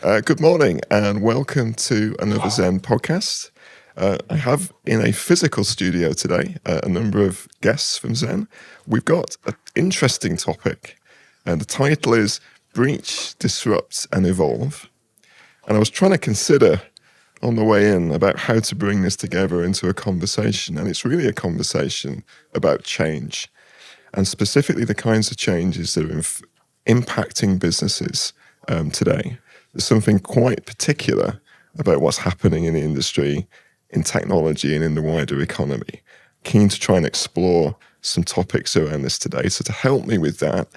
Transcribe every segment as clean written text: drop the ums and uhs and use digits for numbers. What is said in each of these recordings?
Good morning and welcome to another Zen Podcast. I have in a physical studio today a number of guests from Zen. We've got an interesting topic, and the title is Breach, Disrupt and Evolve. And I was trying to consider on the way in about how to bring this together into a conversation, and it's really a conversation about change, and specifically the kinds of changes that are impacting businesses today. There's something quite particular about what's happening in the industry, in technology, and in the wider economy. Keen to try and explore some topics around this today. So to help me with that,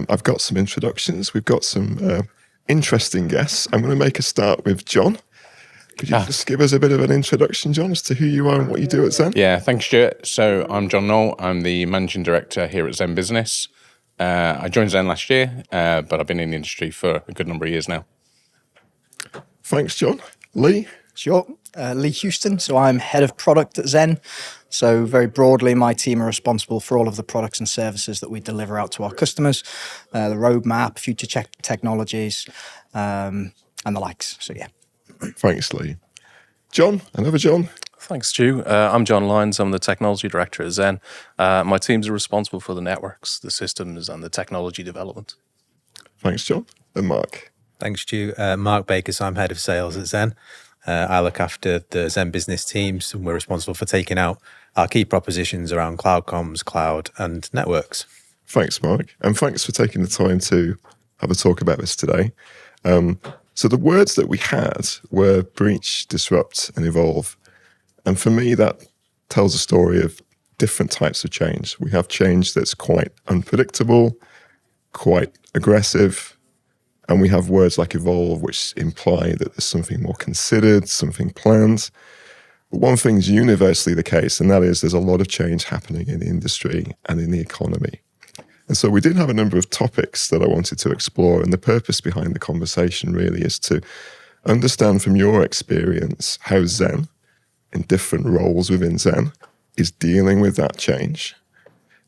I've got some introductions. We've got some interesting guests. I'm going to make a start with John. Could you just give us a bit of an introduction, John, as to who you are and what you do at Zen? Yeah, thanks, Stuart. So I'm John Knoll. I'm the Managing Director here at Zen Business. I joined Zen last year, but I've been in the industry for a good number of years now. Thanks, John. Lee? Sure. Lee Houston. So I'm head of product at Zen. So very broadly, my team are responsible for all of the products and services that we deliver out to our customers, the roadmap, future technologies, and the likes. So yeah. Thanks, Lee. John, another John. Thanks, Stu. I'm John Lyons. I'm the technology director at Zen. My teams are responsible for the networks, the systems, and the technology development. Thanks, John. And Mark. Thanks, Stu. Mark Baker, so I'm head of sales at Zen. I look after the Zen business teams, and we're responsible for taking out our key propositions around cloud comms, cloud, and networks. Thanks, Mark. And thanks for taking the time to have a talk about this today. So the words that we had were breach, disrupt, and evolve. And for me, that tells a story of different types of change. We have change that's quite unpredictable, quite aggressive, and we have words like evolve, which imply that there's something more considered, something planned. But one thing's universally the case, and that is there's a lot of change happening in the industry and in the economy. And so we did have a number of topics that I wanted to explore, and the purpose behind the conversation really is to understand from your experience how Zen, in different roles within Zen, is dealing with that change,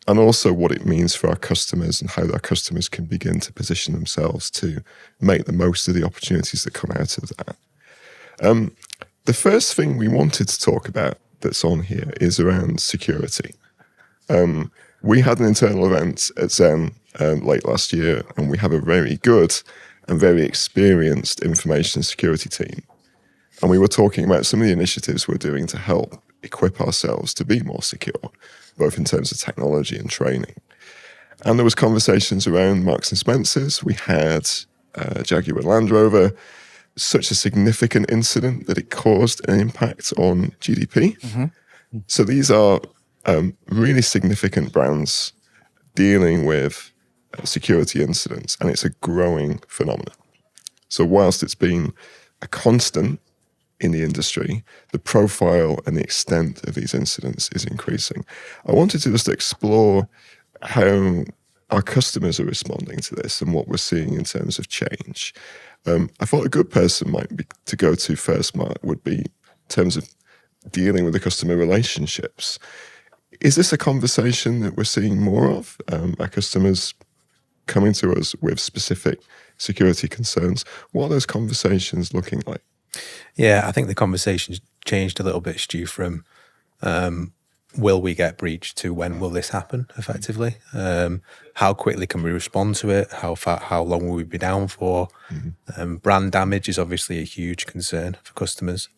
and also what it means for our customers and how our customers can begin to position themselves to make the most of the opportunities that come out of that. The first thing we wanted to talk about that's on here is around security. We had an internal event at Zen late last year, and we have a very good and very experienced information security team. And we were talking about some of the initiatives we're doing to help equip ourselves to be more secure, both in terms of technology and training. And there was conversations around Marks and Spencer's. We had Jaguar Land Rover, such a significant incident that it caused an impact on GDP. Mm-hmm. So these are really significant brands dealing with security incidents, and it's a growing phenomenon. So whilst it's been a constant in the industry, the profile and the extent of these incidents is increasing. I wanted to just explore how our customers are responding to this and what we're seeing in terms of change. I thought a good person might be to go to first, Mark, would be in terms of dealing with the customer relationships. Is this a conversation that we're seeing more of? Our customers coming to us with specific security concerns. What are those conversations looking like? Yeah, I think the conversation's changed a little bit, Stu, from will we get breached to when will this happen, effectively? How quickly can we respond to it? How long will we be down for? Mm-hmm. Brand damage is obviously a huge concern for customers.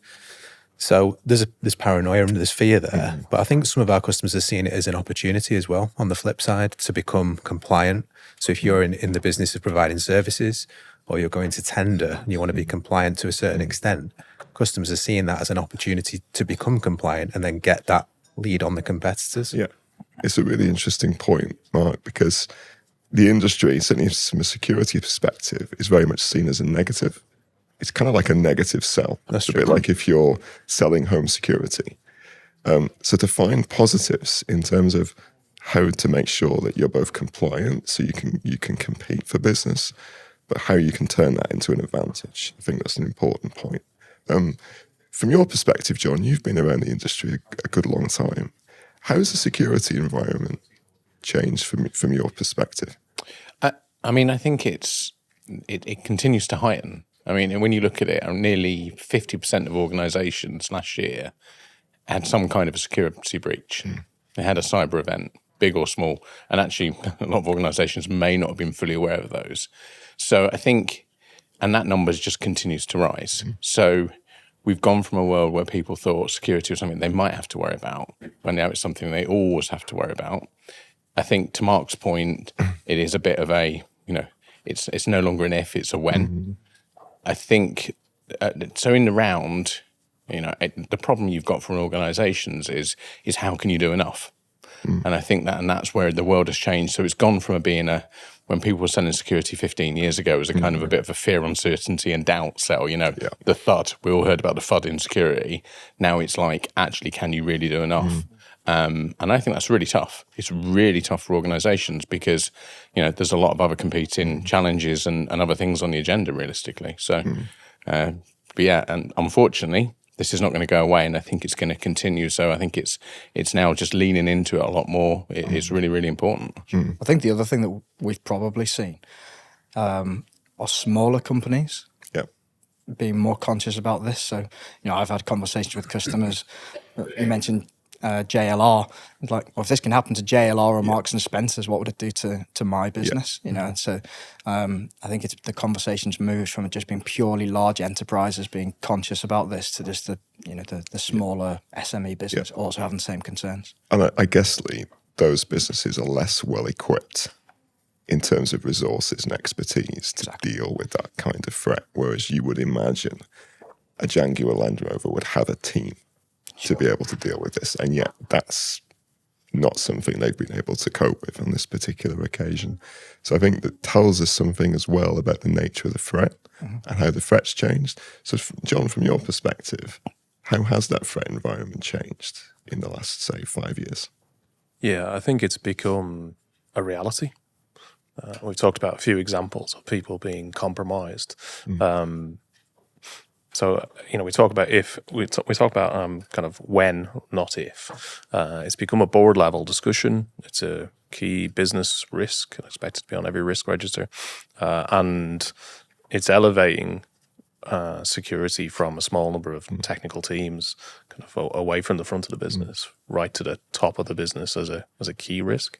So there's paranoia and there's fear there. Mm-hmm. But I think some of our customers are seeing it as an opportunity as well, on the flip side, to become compliant. So if you're in the business of providing services, or you're going to tender and you want to be compliant to a certain extent, customers are seeing that as an opportunity to become compliant and then get that lead on the competitors. Yeah, it's a really interesting point, Mark, because the industry, certainly from a security perspective, is very much seen as a negative. It's kind of like a negative sell. That's a true. Bit like if you're selling home security. So to find positives in terms of how to make sure that you're both compliant so you can compete for business, but how you can turn that into an advantage. I think that's an important point. From your perspective, John, you've been around the industry a good long time. How has the security environment changed from your perspective? I mean, I think it continues to heighten I mean, when you look at it, nearly 50% of organisations last year had some kind of a security breach. They had a cyber event, big or small, and actually a lot of organisations may not have been fully aware of those. So I think, and that number just continues to rise. So we've gone from a world where people thought security was something they might have to worry about, but now it's something they always have to worry about. I think to Mark's point, it is a bit of a, it's no longer an if, it's a when. I think, so in the round, the problem you've got from organisations is how can you do enough? And I think that's where the world has changed. So it's gone from being when people were selling security 15 years ago, it was a kind of a bit of a fear, uncertainty and doubt sell, the FUD. We all heard about the FUD in security. Now it's like, actually, can you really do enough? And I think that's really tough. It's really tough for organisations because, there's a lot of other competing challenges and other things on the agenda, realistically. So, but yeah, and unfortunately, this is not going to go away, and I think it's going to continue. So I think it's now just leaning into it a lot more. It's really, really important. I think the other thing that we've probably seen are smaller companies being more conscious about this. So, I've had conversations with customers. You mentioned JLR. It's like, well, if this can happen to JLR or Marks and Spencer's, what would it do to my business? And so I think the conversation's moved from it just being purely large enterprises being conscious about this to just the smaller SME business also having the same concerns. And I guess, Lee, those businesses are less well equipped in terms of resources and expertise to deal with that kind of threat, whereas you would imagine a Jaguar Land Rover would have a team to be able to deal with this, and yet that's not something they've been able to cope with on this particular occasion. So I think that tells us something as well about the nature of the threat and how the threat's changed. So John, from your perspective, how has that threat environment changed in the last, say, 5 years? Yeah, I think it's become a reality. We've talked about a few examples of people being compromised. So, we talk about kind of when, not if. It's become a board level discussion. It's a key business risk, expected to be on every risk register. And it's elevating security from a small number of technical teams kind of away from the front of the business, right to the top of the business as a key risk.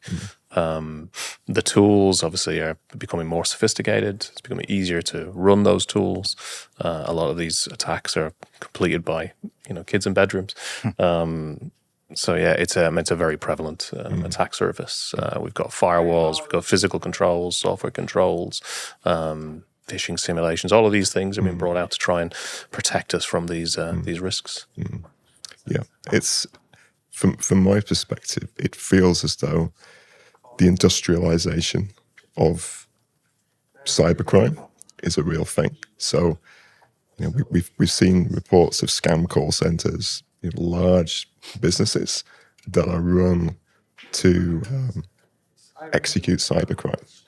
The tools obviously are becoming more sophisticated. It's becoming easier to run those tools. A lot of these attacks are completed by kids in bedrooms. So yeah, it's a very prevalent attack surface. We've got firewalls, we've got physical controls, software controls, phishing simulations. All of these things have been brought out to try and protect us from these risks. Yeah, it's from my perspective, it feels as though the industrialization of cybercrime is a real thing. So, we've seen reports of scam call centers, large businesses that are run to execute cybercrime,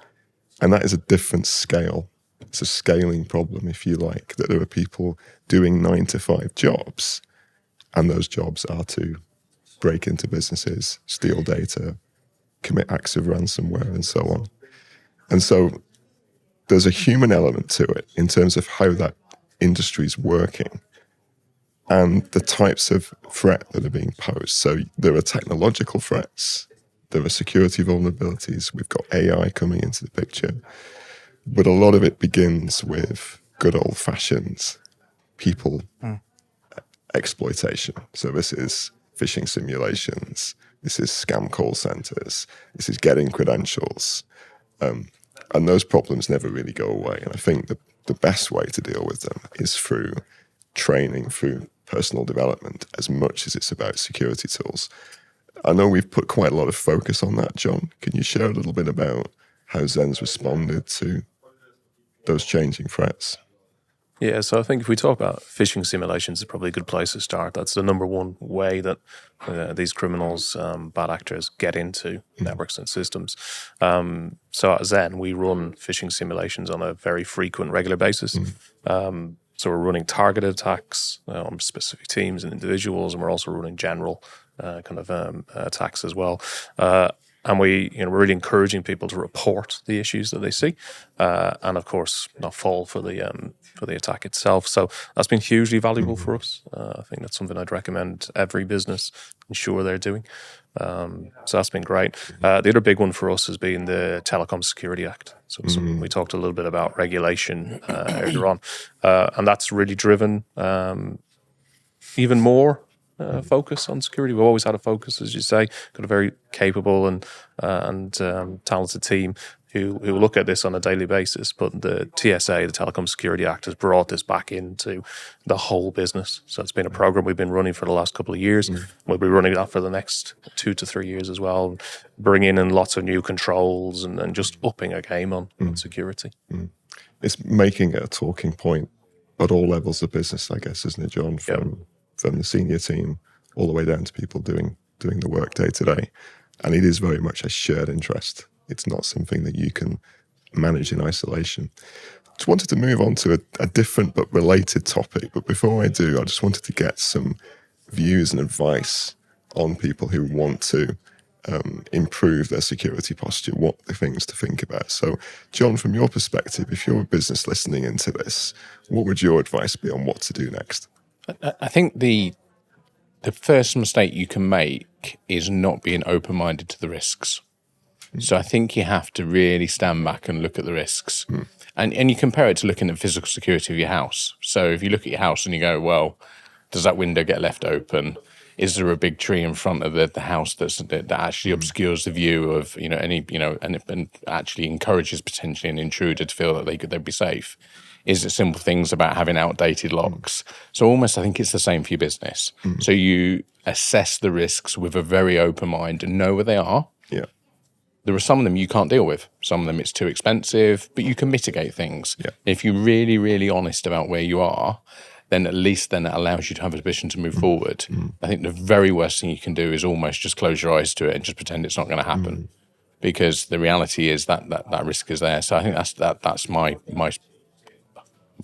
and that is a different scale. It's a scaling problem, if you like, that there are people doing 9-to-5 jobs, and those jobs are to break into businesses, steal data, commit acts of ransomware, and so on. And so there's a human element to it in terms of how that industry is working and the types of threat that are being posed. So there are technological threats, there are security vulnerabilities, we've got AI coming into the picture, but a lot of it begins with good old-fashioned people exploitation. So this is phishing simulations, this is scam call centers, this is getting credentials. And those problems never really go away. And I think the best way to deal with them is through training, through personal development, as much as it's about security tools. I know we've put quite a lot of focus on that, John. Can you share a little bit about how Zen's responded to those changing threats? Yeah, so I think if we talk about phishing simulations, it's probably a good place to start. That's the number one way that these criminals, bad actors, get into networks and systems. So at Zen, we run phishing simulations on a very frequent, regular basis. So we're running targeted attacks on specific teams and individuals, and we're also running general attacks as well. And we're really encouraging people to report the issues that they see, and of course not fall for the attack itself. So that's been hugely valuable for us. I think that's something I'd recommend every business ensure they're doing. So that's been great. The other big one for us has been the Telecom Security Act. So we talked a little bit about regulation earlier on, and that's really driven even more focus on security. We've always had a focus, as you say, got a very capable and talented team who look at this on a daily basis. But the TSA, the Telecom Security Act, has brought this back into the whole business. So it's been a program we've been running for the last couple of years. We'll be running that for the next 2 to 3 years as well, bringing in lots of new controls and just upping a game on security. It's making it a talking point at all levels of business, I guess, isn't it, John? From the senior team all the way down to people doing the work day to day. And it is very much a shared interest. It's not something that you can manage in isolation. Just wanted to move on to a different but related topic. But before I do, I just wanted to get some views and advice on people who want to improve their security posture, what the things to think about. So, John, from your perspective, if you're a business listening into this, what would your advice be on what to do next? I think the first mistake you can make is not being open-minded to the risks. So I think you have to really stand back and look at the risks. And you compare it to looking at physical security of your house. So if you look at your house and you go, well, does that window get left open? Is there a big tree in front of the house that actually obscures the view of and actually encourages potentially an intruder to feel that they'd be safe? Is it simple things about having outdated locks? So almost I think it's the same for your business. So you assess the risks with a very open mind and know where they are. Yeah. There are some of them you can't deal with. Some of them it's too expensive, but you can mitigate things. Yeah. If you're really, really honest about where you are, then at least then it allows you to have a position to move forward. I think the very worst thing you can do is almost just close your eyes to it and just pretend it's not going to happen, because the reality is that risk is there. So I think that's my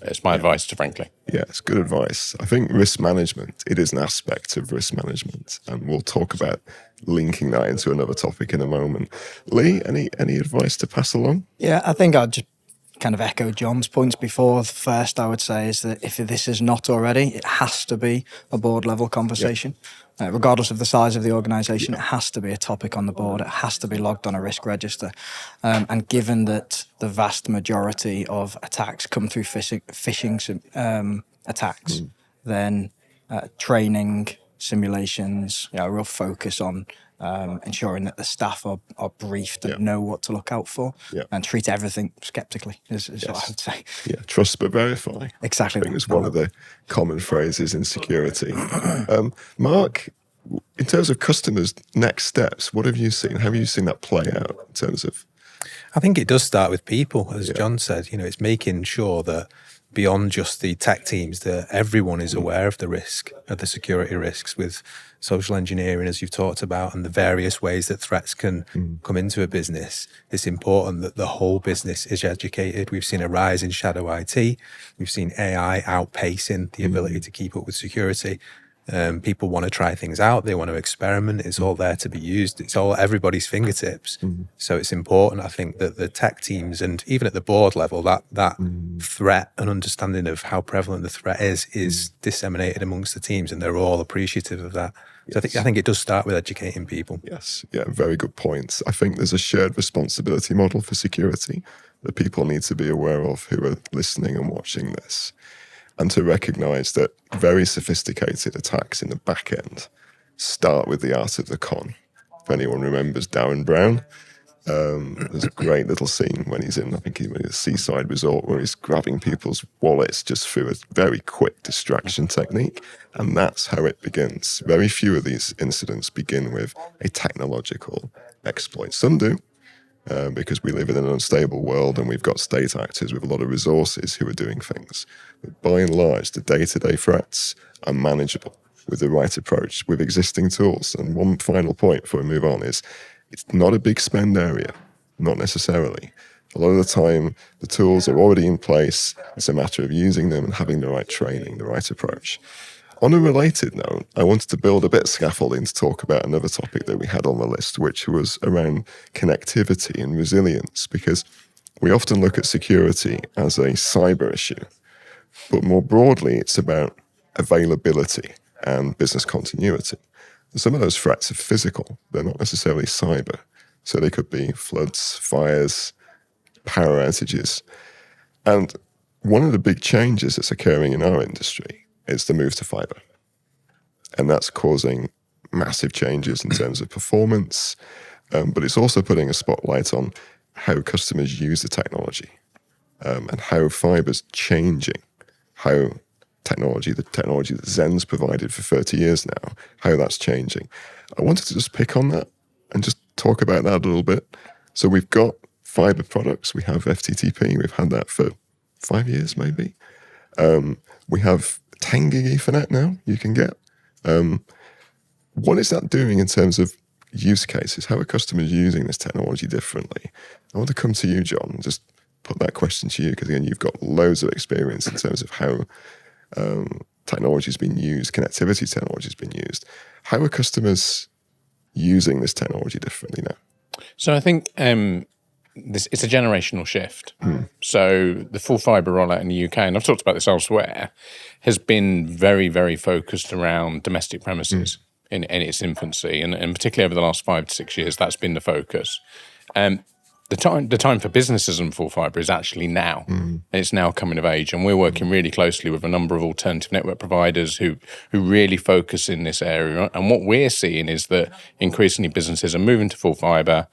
advice to Frankly. Yeah, it's good advice. I think risk management, it is an aspect of risk management, and we'll talk about linking that into another topic in a moment. Lee, any advice to pass along? Yeah, I think I'd just kind of echo John's points before. The first I would say is that if this is not already, it has to be a board level conversation. Regardless of the size of the organisation, it has to be a topic on the board. It has to be logged on a risk register. And given that the vast majority of attacks come through phishing attacks, then training, simulations, a real focus on ensuring that the staff are briefed and know what to look out for, and treat everything skeptically is what I would say. Yeah, trust but verify. Exactly. I think it's one of the common phrases in security. Mark, in terms of customers' next steps, what have you seen? Have you seen that play out in terms of? I think it does start with people, as John said. It's making sure that beyond just the tech teams, that everyone is aware of the risk, of the security risks with social engineering, as you've talked about, and the various ways that threats can come into a business. It's important that the whole business is educated. We've seen a rise in shadow IT. We've seen AI outpacing the ability to keep up with security. People want to try things out. They want to experiment. It's all there to be used. It's all everybody's fingertips. So it's important, I think, that the tech teams and even at the board level, that threat and understanding of how prevalent the threat is disseminated amongst the teams, and they're all appreciative of that. So I think it does start with educating people. Yes, yeah, very good points. I think there's a shared responsibility model for security that people need to be aware of who are listening and watching this, and to recognise that very sophisticated attacks in the back end start with the art of the con. If anyone remembers Darren Brown, there's a great little scene when he's in, I think, a seaside resort where he's grabbing people's wallets just through a very quick distraction technique. And that's how it begins. Very few of these incidents begin with a technological exploit. Some do, because we live in an unstable world and we've got state actors with a lot of resources who are doing things. But by and large, the day-to-day threats are manageable with the right approach, with existing tools. And one final point before we move on is, it's not a big spend area, not necessarily. A lot of the time, the tools are already in place. It's a matter of using them and having the right training, the right approach. On a related note, I wanted to build a bit of scaffolding to talk about another topic that we had on the list, which was around connectivity and resilience, because we often look at security as a cyber issue, but more broadly, it's about availability and business continuity. And some of those threats are physical. They're not necessarily cyber. So they could be floods, fires, power outages. And one of the big changes that's occurring in our industry is the move to fibre. And that's causing massive changes in terms of performance, but it's also putting a spotlight on how customers use the technology, and how fibre's changing, how the technology that Zen's provided for 30 years now, how that's changing. I wanted to just pick on that and just talk about that a little bit. So we've got fibre products, we have FTTP, we've had that for 5 years maybe. We have 10 gig Ethernet now you can get. What is that doing in terms of use cases? How are customers using this technology differently? I want to come to you, John, and just put that question to you, because again, you've got loads of experience in terms of how technology has been used, connectivity technology has been used. How are customers using this technology differently now? So I think it's a generational shift. So the full fibre rollout in the UK, and I've talked about this elsewhere, has been very, very focused around domestic premises in its infancy, and particularly over the last 5 to 6 years, that's been the focus. The time for businesses and full fibre is actually now. And it's now coming of age, and we're working really closely with a number of alternative network providers who really focus in this area. And what we're seeing is that increasingly businesses are moving to full fibre.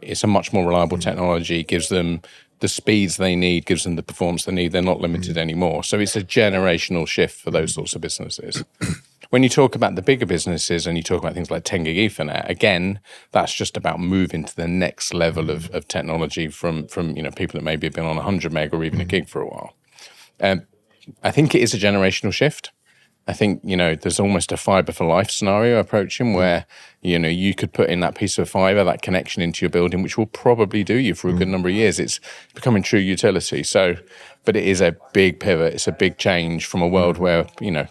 It's a much more reliable technology, gives them the speeds they need, gives them the performance they need. They're not limited anymore. So it's a generational shift for those sorts of businesses. When you talk about the bigger businesses and you talk about things like 10 gig Ethernet, again, that's just about moving to the next level of technology from people that maybe have been on 100 meg or even a gig for a while. I think it is a generational shift. I think, there's almost a fibre for life scenario approaching where, you could put in that piece of fibre, that connection into your building, which will probably do you for a good number of years. It's becoming true utility. So, but it is a big pivot. It's a big change from a world where,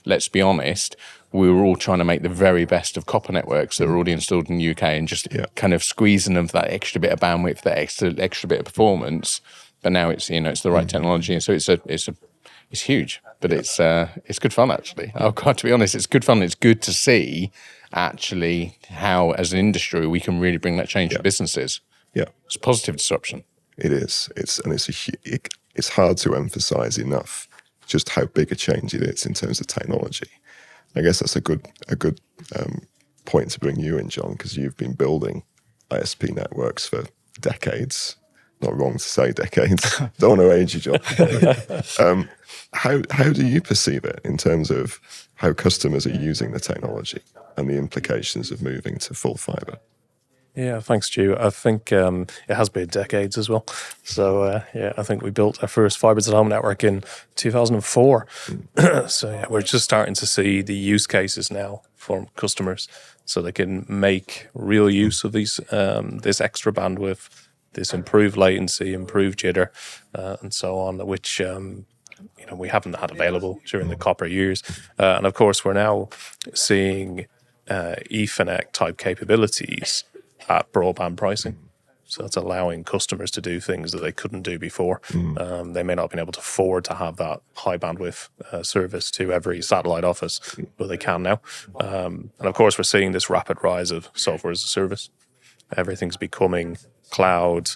let's be honest, we were all trying to make the very best of copper networks that are already installed in the UK and just kind of squeezing them for that extra bit of bandwidth, that extra bit of performance. But now it's, it's the right technology. And so it's huge, but it's good fun, actually. Oh God, to be honest, it's good fun. It's good to see actually how, as an industry, we can really bring that change to businesses. Yeah, it's a positive disruption. It is. It's hard to emphasize enough just how big a change it is in terms of technology. I guess that's a good point to bring you in, John, because you've been building ISP networks for decades. Not wrong to say decades. Don't want to age you, John. How do you perceive it in terms of how customers are using the technology and the implications of moving to full fibre? Yeah, thanks, Stu. I think it has been decades as well. So, I think we built our first fibre to the home network in 2004. So, we're just starting to see the use cases now for customers so they can make real use of these this extra bandwidth, this improved latency, improved jitter, and so on, which we haven't had available during the copper years. And of course, we're now seeing Ethernet type capabilities at broadband pricing. So that's allowing customers to do things that they couldn't do before. They may not have been able to afford to have that high bandwidth service to every satellite office, but they can now. And of course, we're seeing this rapid rise of software as a service. Everything's becoming cloud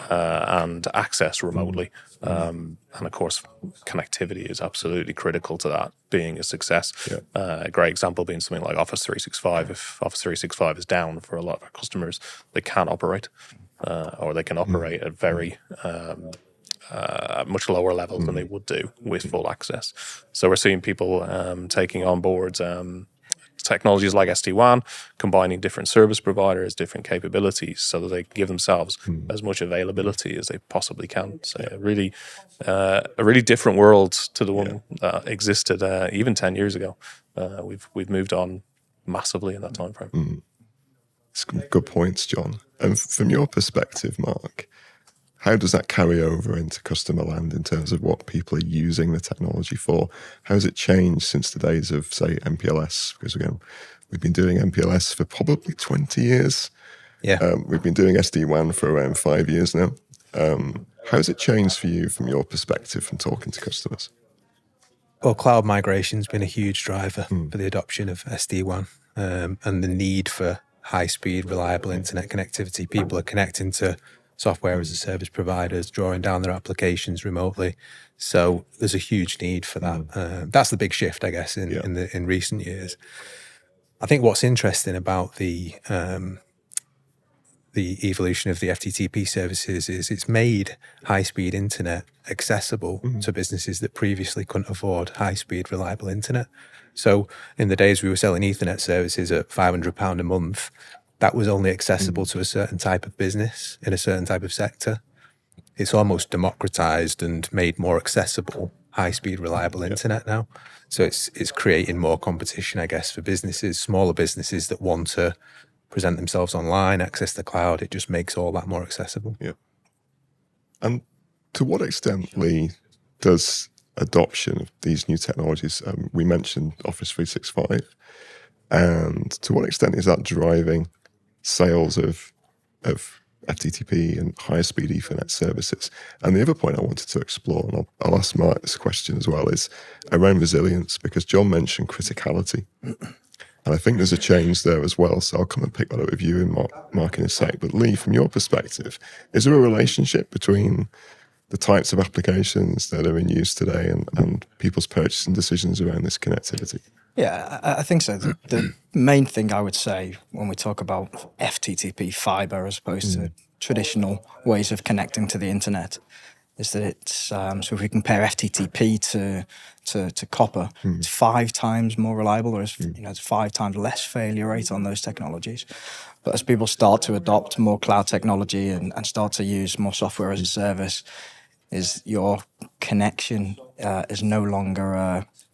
and access remotely. And of course, connectivity is absolutely critical to that being a success. A great example being something like Office 365. If Office 365 is down for a lot of our customers, they can't operate, or they can operate at very much lower level than they would do with full access. So we're seeing people taking on board technologies like SD-WAN, combining different service providers, different capabilities, so that they give themselves as much availability as they possibly can. So a really different world to the one that existed even 10 years ago. We've moved on massively in that time frame. It's good points, John. And from your perspective, Mark, how does that carry over into customer land in terms of what people are using the technology for? How has it changed since the days of, say, MPLS? Because again, we've been doing MPLS for probably 20 years. Yeah. We've been doing SD-WAN for around 5 years now. How has it changed for you from your perspective from talking to customers? Well, cloud migration's been a huge driver for the adoption of SD-WAN and the need for high-speed, reliable internet connectivity. People are connecting to software as a service providers, drawing down their applications remotely. So there's a huge need for that. That's the big shift, I guess, in recent years. I think what's interesting about the evolution of the FTTP services is it's made high-speed internet accessible to businesses that previously couldn't afford high-speed, reliable internet. So in the days we were selling Ethernet services at £500 a month, that was only accessible to a certain type of business in a certain type of sector. It's almost democratized and made more accessible high-speed, reliable internet now. So it's creating more competition, I guess, for businesses, smaller businesses that want to present themselves online, access the cloud. It just makes all that more accessible. Yeah. And to what extent, Lee, does adoption of these new technologies, we mentioned Office 365, and to what extent is that driving sales of FTTP and higher speed Ethernet services? And the other point I wanted to explore, and I'll ask Mark this question as well, is around resilience, because John mentioned criticality. And I think there's a change there as well. So I'll come and pick that up with you and Mark in a sec. But Lee, from your perspective, is there a relationship between the types of applications that are in use today and people's purchasing decisions around this connectivity? Yeah, I think so. The main thing I would say when we talk about FTTP fibre as opposed to traditional ways of connecting to the internet is that it's, so if we compare FTTP to copper, it's 5 times more reliable. There's it's 5 times less failure rate on those technologies. But as people start to adopt more cloud technology and start to use more software as a service, is your connection is no longer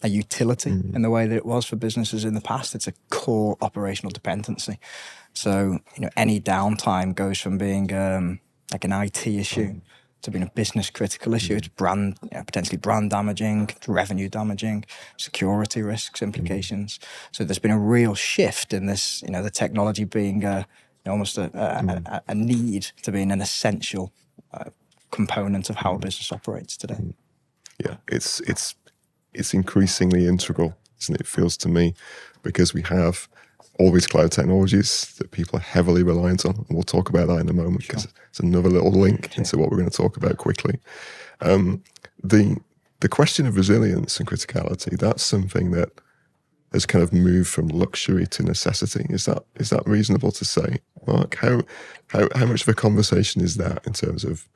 a utility in the way that it was for businesses in the past. It's a core operational dependency. So any downtime goes from being like an IT issue to being a business critical issue. It's potentially brand damaging, revenue damaging, security risks, implications. So there's been a real shift in this, the technology being almost a need to being an essential component of how a business operates today. Yeah, it's increasingly integral, isn't it? It feels to me, because we have all these cloud technologies that people are heavily reliant on. And we'll talk about that in a moment, because it's another little link into what we're going to talk about quickly. The question of resilience and criticality, that's something that has kind of moved from luxury to necessity. Is that reasonable to say, Mark? How much of a conversation is that in terms of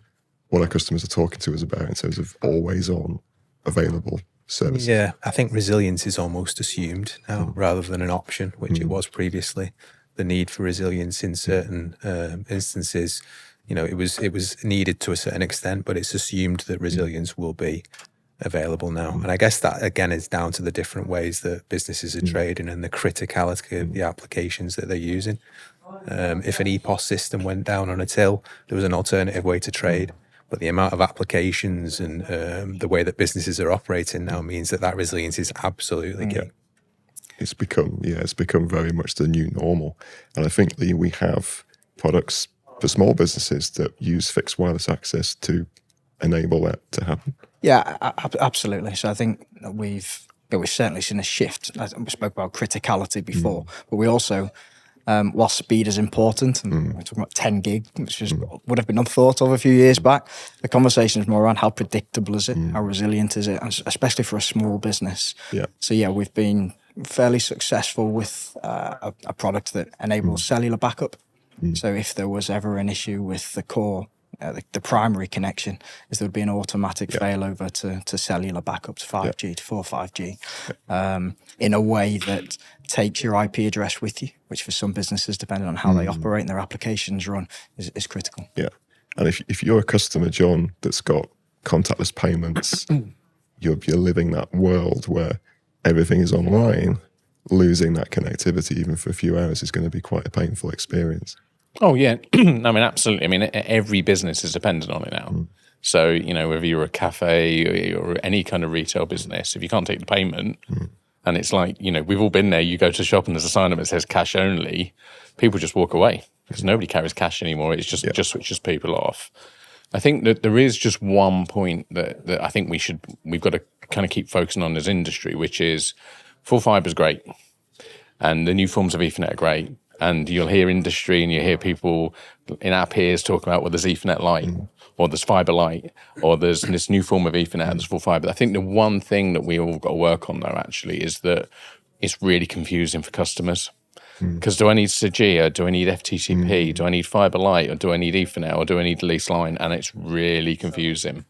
what our customers are talking to us about in terms of always on available services? Yeah, I think resilience is almost assumed now rather than an option, which it was previously. The need for resilience in certain instances, it was needed to a certain extent, but it's assumed that resilience will be available now. And I guess that, again, is down to the different ways that businesses are trading and the criticality of the applications that they're using. If an EPOS system went down on a till, there was an alternative way to trade. But the amount of applications and the way that businesses are operating now means that resilience is absolutely key. It's become very much the new normal. And I think that we have products for small businesses that use fixed wireless access to enable that to happen. Yeah, absolutely. So I think we've certainly seen a shift. We spoke about criticality before, but we also, while speed is important, and we're talking about 10 gig, which would have been unthought of a few years back, the conversation is more around how predictable is it, how resilient is it, and especially for a small business. Yeah. So we've been fairly successful with a product that enables cellular backup. So if there was ever an issue with the core, the primary connection, is there would be an automatic failover to cellular backup to 5G, to 4.5G, in a way that takes your IP address with you, which for some businesses, depending on how they operate and their applications run, is critical. Yeah. And if you're a customer, John, that's got contactless payments, you're living that world where everything is online. Losing that connectivity, even for a few hours, is going to be quite a painful experience. Oh yeah, I mean absolutely. I mean every business is dependent on it now. So whether you're a cafe or any kind of retail business, if you can't take the payment, and it's like we've all been there. You go to the shop and there's a sign up that says cash only. People just walk away because nobody carries cash anymore. It's just switches people off. I think that there is just one point that I think we've got to kind of keep focusing on as industry, which is full fibre is great, and the new forms of Ethernet are great. And you'll hear industry and you hear people in our peers talk about, well, there's Ethernet Lite or there's fibre Lite or there's this new form of Ethernet, there's full fibre. I think the one thing that we all got to work on, though, actually, is that it's really confusing for customers. Because do I need Sajia? Do I need FTTP? Do I need fibre Lite? Or do I need Ethernet? Or do I need the lease line? And it's really confusing.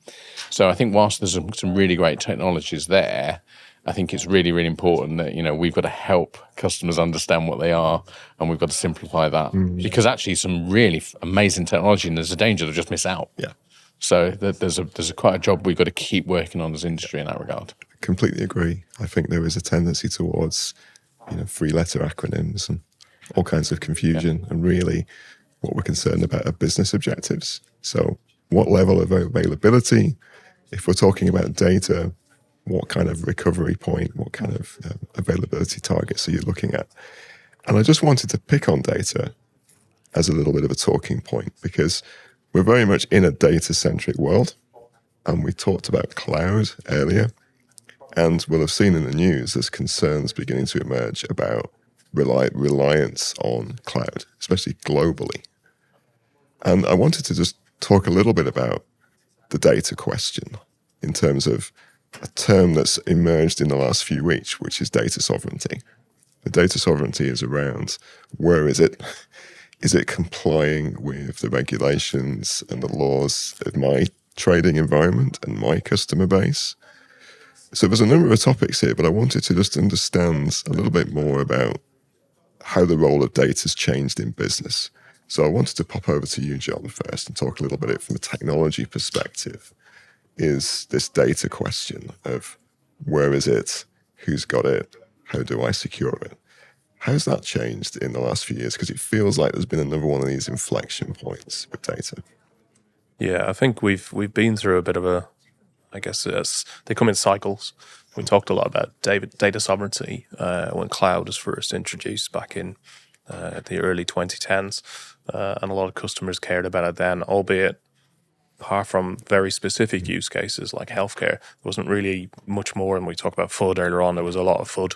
So I think whilst there's some really great technologies there, I think it's really, really important that, we've got to help customers understand what they are, and we've got to simplify that. Because actually some really amazing technology, and there's a danger to just miss out. Yeah. So there's quite a job we've got to keep working on as industry in that regard. Completely agree. I think there is a tendency towards, 3-letter acronyms and all kinds of confusion. And really what we're concerned about are business objectives. So what level of availability, if we're talking about data, what kind of recovery point, what kind of availability targets are you looking at? And I just wanted to pick on data as a little bit of a talking point, because we're very much in a data-centric world. And we talked about cloud earlier. And we'll have seen in the news there's concerns beginning to emerge about reliance on cloud, especially globally. And I wanted to just talk a little bit about the data question in terms of a term that's emerged in the last few weeks, which is data sovereignty. The data sovereignty is around where is it? Is it complying with the regulations and the laws of my trading environment and my customer base? So there's a number of topics here, but I wanted to just understand a little bit more about how the role of data has changed in business. So I wanted to pop over to you, John, first and talk a little bit from a technology perspective. Is this data question of where is it, who's got it, how do I secure it? How's that changed in the last few years? Because it feels like there's been another one of these inflection points with data. Yeah, I think we've been through a bit of a, I guess they come in cycles. We talked a lot about data sovereignty when cloud was first introduced back in the early 2010s, and a lot of customers cared about it then, albeit apart from very specific use cases like healthcare, there wasn't really much more. And we talked about FUD earlier on. There was a lot of FUD.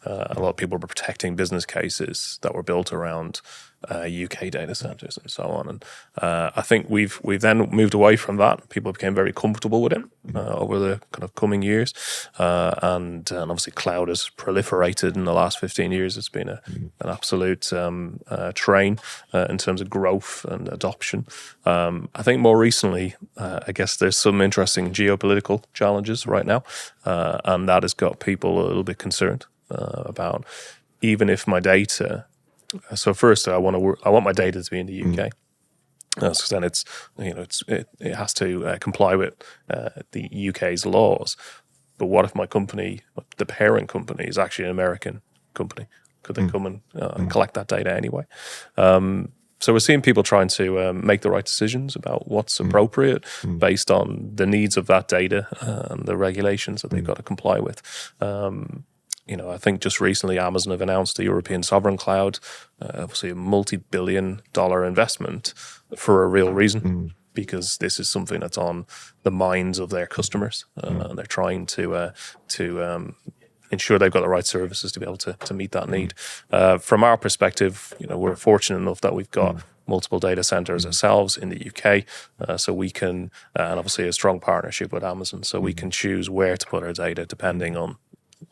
A lot of people were protecting business cases that were built around UK data centers and so on. And I think we've then moved away from that. People became very comfortable with it over the kind of coming years. And obviously cloud has proliferated in the last 15 years. It's been an absolute train in terms of growth and adoption. I think more recently, I guess there's some interesting geopolitical challenges right now. And that has got people a little bit concerned about, even if my data. So first, I want my data to be in the UK. So then it has to comply with the UK's laws. But what if my company, the parent company, is actually an American company? Could they come and collect that data anyway? So we're seeing people trying to make the right decisions about what's appropriate based on the needs of that data and the regulations that they've got to comply with. I think just recently Amazon have announced the European Sovereign Cloud, obviously a multi-billion-dollar investment for a real reason, because this is something that's on the minds of their customers, and they're trying to ensure they've got the right services to be able to meet that need. From our perspective, we're fortunate enough that we've got multiple data centers ourselves in the UK, so we can, and obviously a strong partnership with Amazon, so we can choose where to put our data depending on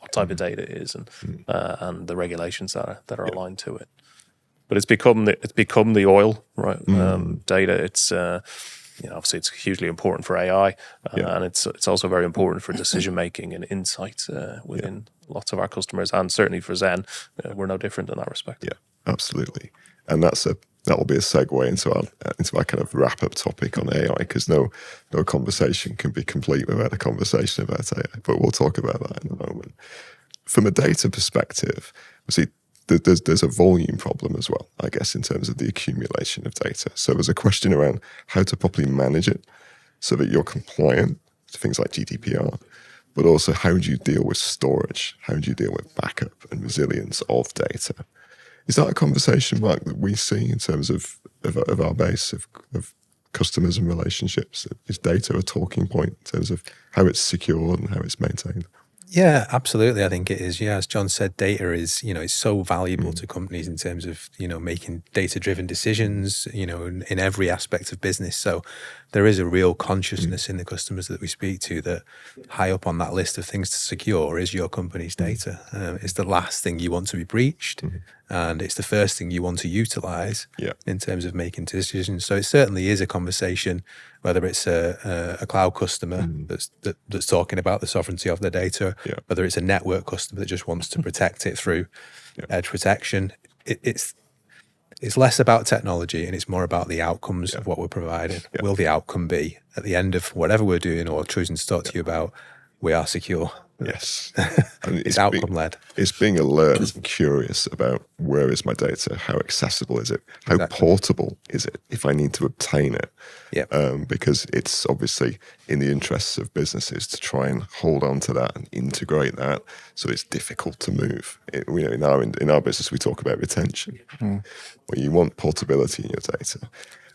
what type of data it is and the regulations that are aligned to it. But it's become the oil, right? Data. It's obviously it's hugely important for AI, and it's also very important for decision making and insight within lots of our customers, and certainly for Zen, we're no different in that respect. Yeah, absolutely. And that will be a segue into our kind of wrap up topic on AI, because no conversation can be complete without a conversation about AI. But we'll talk about that in a moment. From a data perspective, see, there's a volume problem as well, I guess, in terms of the accumulation of data. So there's a question around how to properly manage it so that you're compliant to things like GDPR, but also how do you deal with storage? How do you deal with backup and resilience of data? Is that a conversation, Mark, that we see in terms of our base of customers and relationships? Is data a talking point in terms of how it's secured and how it's maintained? Yeah, absolutely. I think it is. Yeah, as John said, data is, it's so valuable to companies in terms of, making data-driven decisions, in every aspect of business. So there is a real consciousness in the customers that we speak to that high up on that list of things to secure is your company's data. It's the last thing you want to be breached, and it's the first thing you want to utilize in terms of making decisions. So it certainly is a conversation, whether it's a cloud customer that's talking about the sovereignty of their data, whether it's a network customer that just wants to protect it through edge protection. It's less about technology and it's more about the outcomes of what we're providing. Will the outcome be at the end of whatever we're doing or choosing to talk to you about, we are secure? Yes. It's outcome led. It's being alert and curious about where is my data, how accessible is it, how portable is it if I need to obtain it. Because it's obviously in the interests of businesses to try and hold on to that and integrate that so it's difficult to move. In our business, we talk about retention, where you want portability in your data.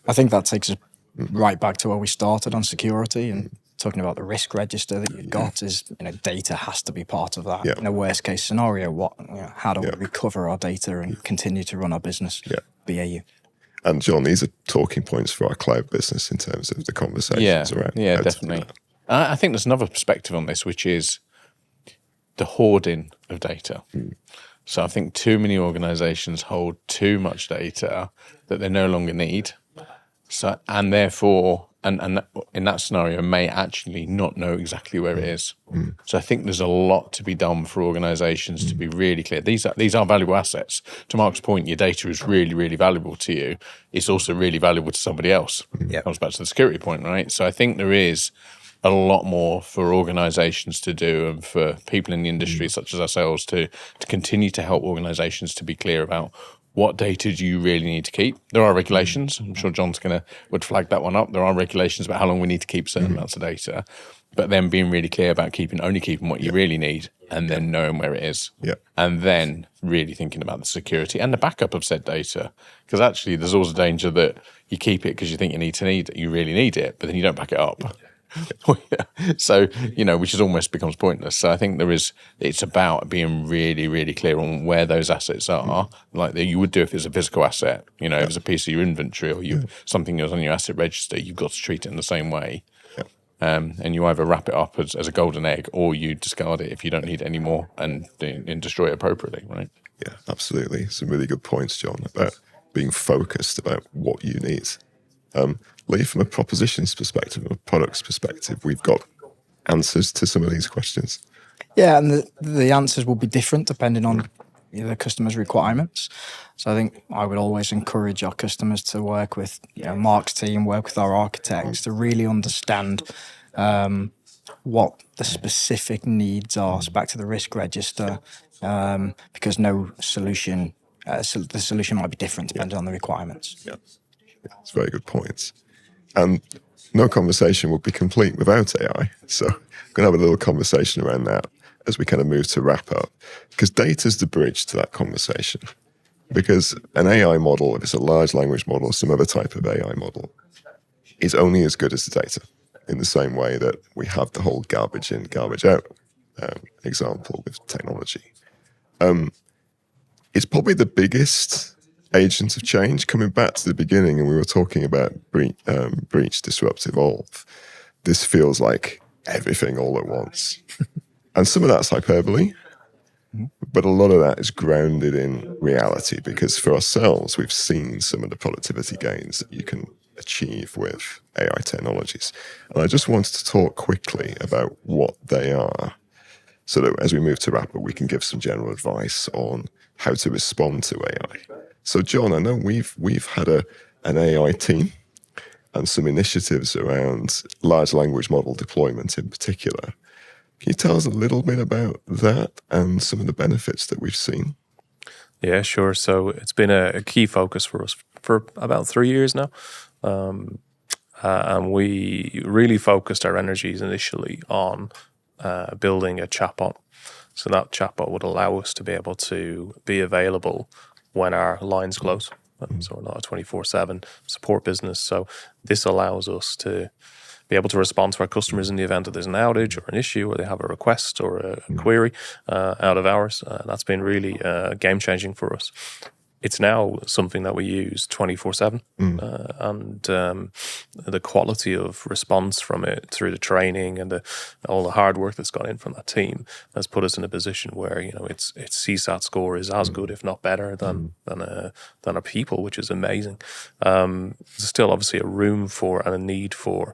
I think that takes us right back to where we started on security and talking about the risk register that you've got is, data has to be part of that. In a worst case scenario, how do we recover our data and continue to run our business BAU? And John, these are talking points for our cloud business in terms of the conversations around. Yeah, definitely. I think there's another perspective on this, which is the hoarding of data. So I think too many organizations hold too much data that they no longer need. So, and therefore, and in that scenario, may actually not know exactly where it is. So I think there's a lot to be done for organisations to be really clear. These are valuable assets. To Mark's point, your data is really, really valuable to you. It's also really valuable to somebody else. Comes back to the security point, right? So I think there is a lot more for organisations to do and for people in the industry, such as ourselves, to continue to help organisations to be clear about what data do you really need to keep? There are regulations. I'm sure John's would flag that one up. There are regulations about how long we need to keep certain amounts of data, but then being really clear about only keeping what you really need, and then knowing where it is, and then really thinking about the security and the backup of said data. Because actually, there's always a danger that you keep it because you think you really need it, but then you don't back it up. So, which almost becomes pointless. So I think it's about being really, really clear on where those assets are, like you would do if it's a physical asset. If it's a piece of your inventory or something that's on your asset register, you've got to treat it in the same way. And you either wrap it up as a golden egg or you discard it if you don't need it anymore and destroy it appropriately, right? Yeah, absolutely. Some really good points, John, about being focused about what you need. Lee, from a propositions perspective, a products perspective, we've got answers to some of these questions. Yeah, and the answers will be different depending on the customer's requirements. So I think I would always encourage our customers to work with Mark's team, work with our architects to really understand what the specific needs are. So back to the risk register, because no solution, the solution might be different depending on the requirements. Yeah, it's very good points. And no conversation would be complete without AI. So I'm going to have a little conversation around that as we kind of move to wrap up. Because data is the bridge to that conversation. Because an AI model, if it's a large language model, some other type of AI model, is only as good as the data. In the same way that we have the whole garbage in, garbage out example with technology. It's probably the biggest agent of change. Coming back to the beginning, and we were talking about breach, disrupt, evolve. This feels like everything all at once. And some of that's hyperbole, but a lot of that is grounded in reality, because for ourselves, we've seen some of the productivity gains that you can achieve with AI technologies. And I just wanted to talk quickly about what they are, so that as we move to wrap up, we can give some general advice on how to respond to AI. So, John, I know we've had an AI team and some initiatives around large language model deployment in particular. Can you tell us a little bit about that and some of the benefits that we've seen? Yeah, sure. So it's been a key focus for us for about 3 years now. And we really focused our energies initially on building a chatbot. So that chatbot would allow us to be able to be available when our lines close. So we're not a 24/7 support business. So this allows us to be able to respond to our customers in the event that there's an outage or an issue, or they have a request or a query out of hours. That's been really game-changing for us. It's now something that we use 24/7, and the quality of response from it through the training and all the hard work that's gone in from that team has put us in a position where its CSAT score is as good, if not better, than our people, which is amazing. There's still obviously a room for and a need for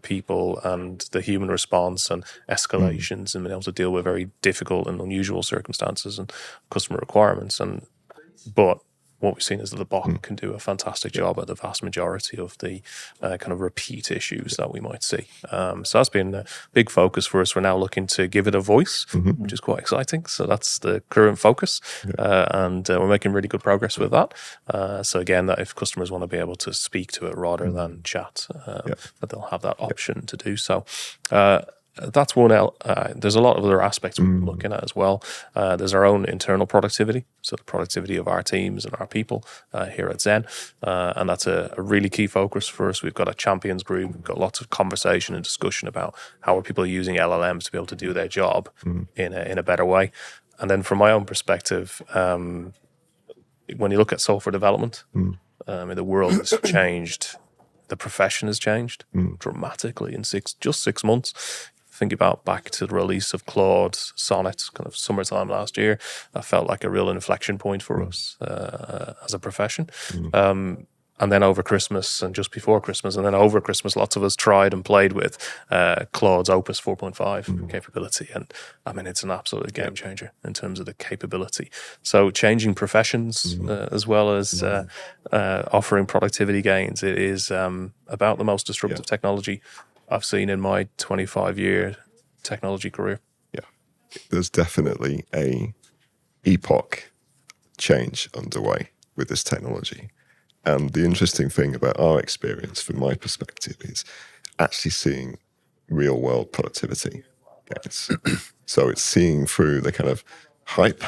people and the human response and escalations and being able to deal with very difficult and unusual circumstances and customer requirements. But what we've seen is that the bot can do a fantastic job at the vast majority of the kind of repeat issues that we might see. So that's been a big focus for us. We're now looking to give it a voice, which is quite exciting. So that's the current focus. And we're making really good progress with that. So again, that if customers want to be able to speak to it rather than chat, that they'll have that option to do so. That's one. There's a lot of other aspects we're looking at as well. There's our own internal productivity, so the productivity of our teams and our people here at Zen, and that's a really key focus for us. We've got a champions group. We've got lots of conversation and discussion about how are people using LLMs to be able to do their job in a better way. And then from my own perspective, when you look at software development, the world has changed. The profession has changed dramatically in just 6 months. Think about back to the release of Claude Sonnet, kind of summertime last year. That felt like a real inflection point for us as a profession. And then over Christmas and just before Christmas and then over Christmas, lots of us tried and played with Claude's Opus 4.5 capability. And I mean, it's an absolute game changer in terms of the capability. So changing professions as well as offering productivity gains, it is about the most disruptive technology I've seen in my 25-year technology career. Yeah, there's definitely a epoch change underway with this technology. And the interesting thing about our experience, from my perspective, is actually seeing real-world productivity gains. So it's seeing through the kind of hype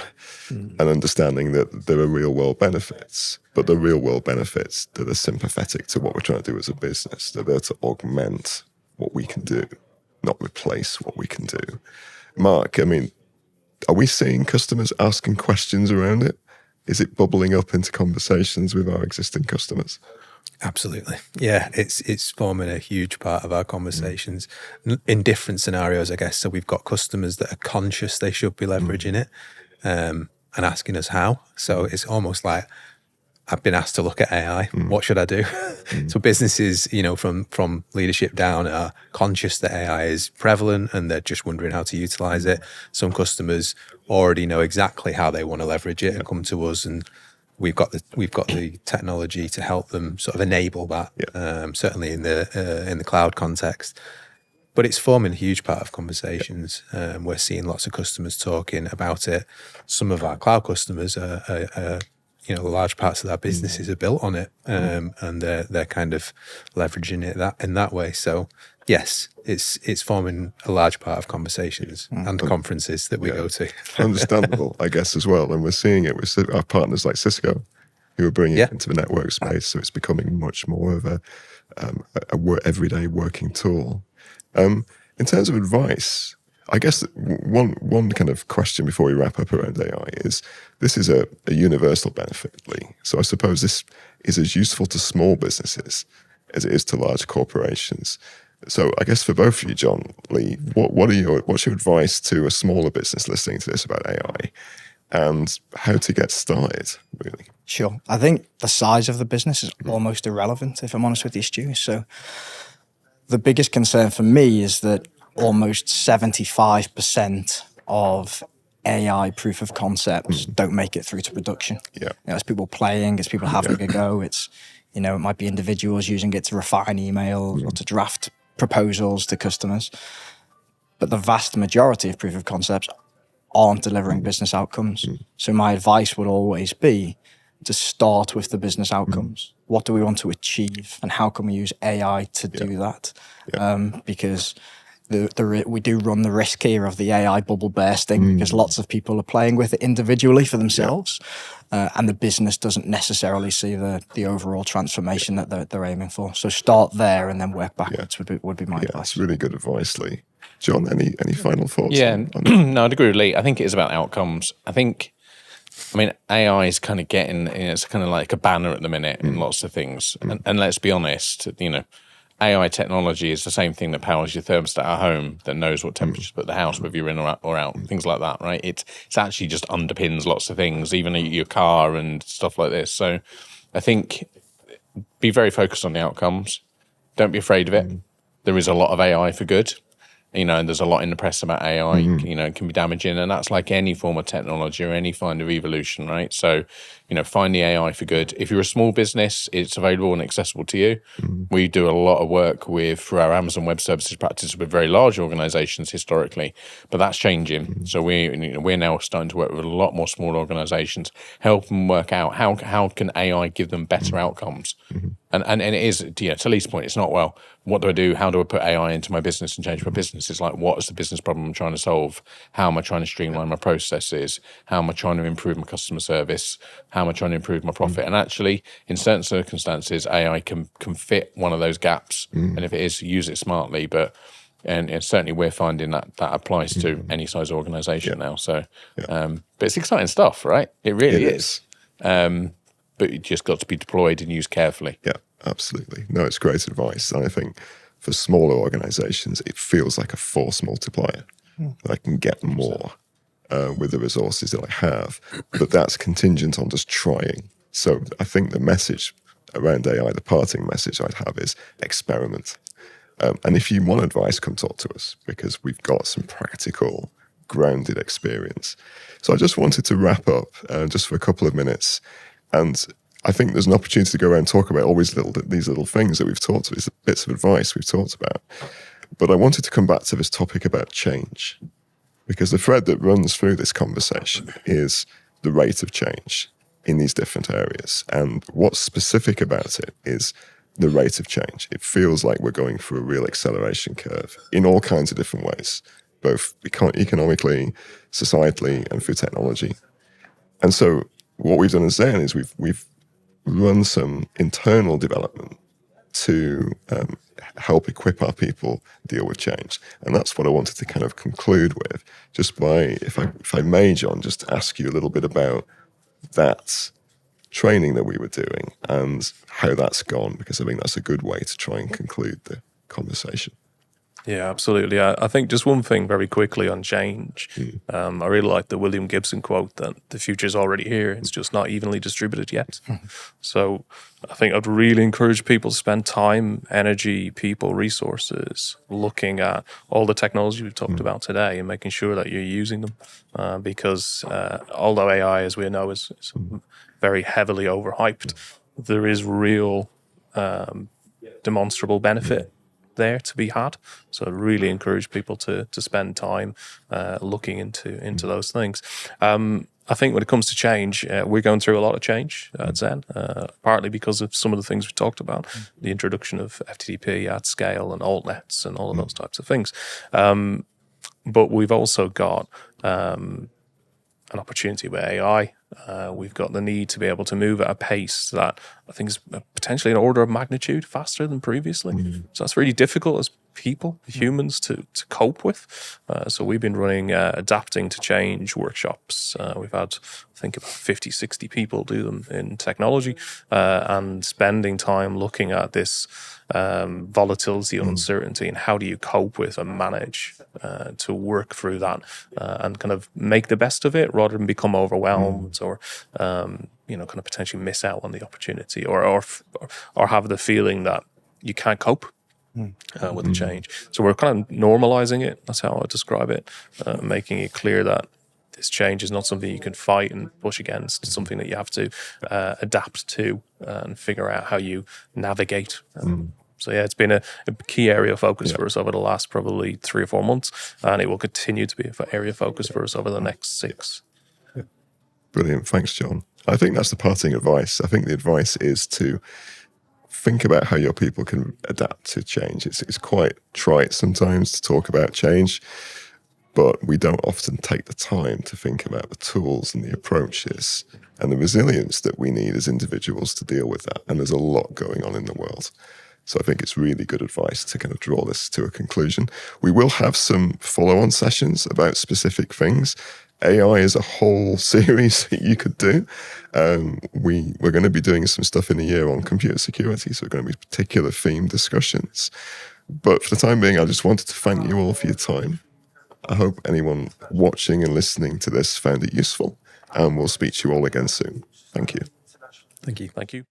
and understanding that there are real-world benefits, but the real-world benefits that are sympathetic to what we're trying to do as a business. They're there to augment what we can do, not replace what we can do. Mark, I mean, are we seeing customers asking questions around it? Is it bubbling up into conversations with our existing customers? Absolutely. Yeah, it's forming a huge part of our conversations in different scenarios, I guess. So we've got customers that are conscious they should be leveraging it and asking us how. So it's almost like I've been asked to look at AI. What should I do? So businesses, from leadership down are conscious that AI is prevalent and they're just wondering how to utilize it. Some customers already know exactly how they want to leverage it and come to us, and we've got the technology to help them sort of enable that. Certainly in the cloud context. But it's forming a huge part of conversations. We're seeing lots of customers talking about it. Some of our cloud customers are large parts of their businesses are built on it, and they're kind of leveraging it in that way. So yes, it's forming a large part of conversations and conferences that we go to. Understandable, I guess, as well. And we're seeing it with our partners like Cisco, who are bringing it into the network space. So it's becoming much more of a everyday working tool. In terms of advice, I guess one kind of question before we wrap up around AI is, this is a universal benefit, Lee. So I suppose this is as useful to small businesses as it is to large corporations. So I guess for both of you, John, Lee, what's your advice to a smaller business listening to this about AI and how to get started, really? Sure. I think the size of the business is almost irrelevant, if I'm honest with you, Stu. So the biggest concern for me is that almost 75% of AI proof of concepts don't make it through to production. Yeah. It's people playing, it's people having a go. It's, it might be individuals using it to refine emails or to draft proposals to customers. But the vast majority of proof of concepts aren't delivering business outcomes. So my advice would always be to start with the business outcomes. What do we want to achieve, and how can we use AI to do that? Because we do run the risk here of the AI bubble bursting, because lots of people are playing with it individually for themselves, and the business doesn't necessarily see the overall transformation that they're aiming for. So start there and then work backwards would be my advice. That's really good advice, Lee. John, any final thoughts? Yeah, on no, I'd agree with Lee. I think it is about outcomes. I mean, AI is kind of it's kind of like a banner at the minute in lots of things. And let's be honest, AI technology is the same thing that powers your thermostat at home, that knows what temperature to put the house, whether you're in or out, things like that, right? It's actually just underpins lots of things, even your car and stuff like this. So I think be very focused on the outcomes. Don't be afraid of it. There is a lot of AI for good. And there's a lot in the press about AI, it can be damaging, and that's like any form of technology or any kind of evolution, right? So, find the AI for good. If you're a small business, it's available and accessible to you. We do a lot of work through our Amazon Web Services practice with very large organizations historically, but that's changing. So we're now starting to work with a lot more small organizations, help them work out how can AI give them better outcomes. And it is, to Lee's point, it's not, well, what do I do? How do I put AI into my business and change my business? It's like, what is the business problem I'm trying to solve? How am I trying to streamline my processes? How am I trying to improve my customer service? How am I trying to improve my profit? And actually, in certain circumstances, AI can fit one of those gaps. And if it is, use it smartly. And certainly we're finding that applies to any size organization now. So, but it's exciting stuff, right? It really is. But it just got to be deployed and used carefully. Yeah, absolutely. No, it's great advice. And I think for smaller organizations, it feels like a force multiplier. I can get more with the resources that I have, but that's contingent on just trying. So I think the message around AI, the parting message I'd have is experiment. And if you want advice, come talk to us, because we've got some practical, grounded experience. So I just wanted to wrap up just for a couple of minutes. And I think there's an opportunity to go around and talk about all these little things that we've talked about, these bits of advice we've talked about. But I wanted to come back to this topic about change, because the thread that runs through this conversation is the rate of change in these different areas. And what's specific about it is the rate of change. It feels like we're going through a real acceleration curve in all kinds of different ways, both economically, societally, and through technology. And so what we've done as Zen is we've run some internal development to help equip our people deal with change. And that's what I wanted to kind of conclude with, just by, if I may, John, just ask you a little bit about that training that we were doing and how that's gone, because I think that's a good way to try and conclude the conversation. Yeah, absolutely. I think just one thing very quickly on change. I really like the William Gibson quote that the future is already here. It's just not evenly distributed yet. So I think I'd really encourage people to spend time, energy, people, resources looking at all the technology we've talked about today and making sure that you're using them. Because although AI, as we know, is very heavily overhyped, there is real demonstrable benefit there to be had. So I really encourage people to spend time looking into those things. I think when it comes to change, we're going through a lot of change at Zen, partly because of some of the things we talked about, the introduction of FTTP at scale and altnets and all of those types of things. But we've also got an opportunity with AI. We've got the need to be able to move at a pace that I think is potentially an order of magnitude faster than previously. So that's really difficult as people, humans, to cope with. So we've been running adapting to change workshops. We've had, I think, about 50, 60 people do them in technology, and spending time looking at this volatility and uncertainty, and how do you cope with and manage to work through that and kind of make the best of it rather than become overwhelmed or kind of potentially miss out on the opportunity or have the feeling that you can't cope with the change. So we're kind of normalizing it. That's how I would describe it, making it clear that this change is not something you can fight and push against. It's something that you have to adapt to and figure out how you navigate So yeah, it's been a key area of focus for us over the last probably 3 or 4 months, and it will continue to be an area of focus for us over the next 6. Brilliant. Thanks, John. I think that's the parting advice. I think the advice is to think about how your people can adapt to change. It's quite trite sometimes to talk about change, but we don't often take the time to think about the tools and the approaches and the resilience that we need as individuals to deal with that. And there's a lot going on in the world. So I think it's really good advice to kind of draw this to a conclusion. We will have some follow-on sessions about specific things. AI is a whole series that you could do. We're going to be doing some stuff in a year on computer security, so we're going to be particular themed discussions. But for the time being, I just wanted to thank you all for your time. I hope anyone watching and listening to this found it useful, and we'll speak to you all again soon. Thank you. Thank you. Thank you.